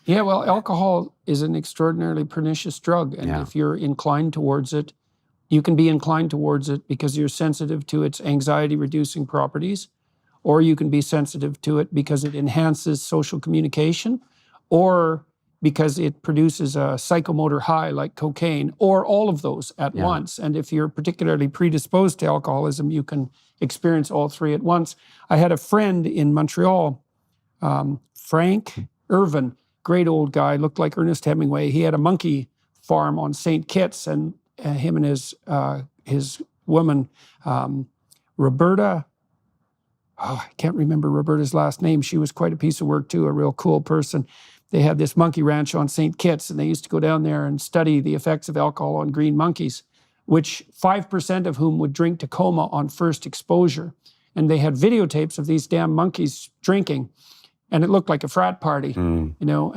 Yeah, well, alcohol is an extraordinarily pernicious drug. And if you're inclined towards it, you can be inclined towards it because you're sensitive to its anxiety-reducing properties, or you can be sensitive to it because it enhances social communication, or because it produces a psychomotor high like cocaine, or all of those at once. And if you're particularly predisposed to alcoholism, you can experience all three at once. I had a friend in Montreal, Frank Irvin, great old guy, looked like Ernest Hemingway. He had a monkey farm on St. Kitts, and him and his woman, Roberta, I can't remember Roberta's last name. She was quite a piece of work too, a real cool person. They had this monkey ranch on St. Kitts, and they used to go down there and study the effects of alcohol on green monkeys, which 5% of whom would drink to coma on first exposure. And they had videotapes of these damn monkeys drinking, and it looked like a frat party, you know,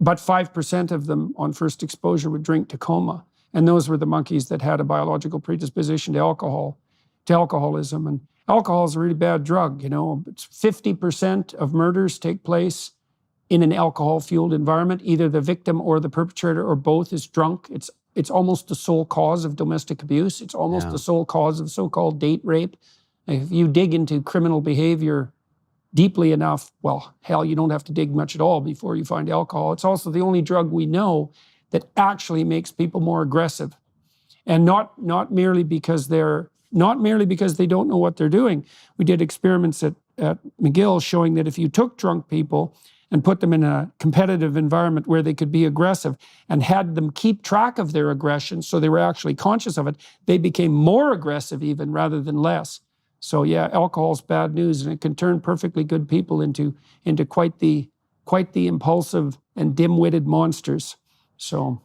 but 5% of them on first exposure would drink to coma. And those were the monkeys that had a biological predisposition to alcoholism. And alcohol is a really bad drug, you know. 50% of murders take place in an alcohol-fueled environment. Either the victim or the perpetrator or both is drunk. It's almost the sole cause of domestic abuse. It's almost the sole cause of so-called date rape. If you dig into criminal behavior deeply enough, well, hell, you don't have to dig much at all before you find alcohol. It's also the only drug we know that actually makes people more aggressive, and not merely because they don't know what they're doing. We did experiments at McGill showing that if you took drunk people and put them in a competitive environment where they could be aggressive and had them keep track of their aggression so they were actually conscious of it, they became more aggressive even rather than less. So yeah, alcohol's bad news, and it can turn perfectly good people into quite the impulsive and dim-witted monsters. So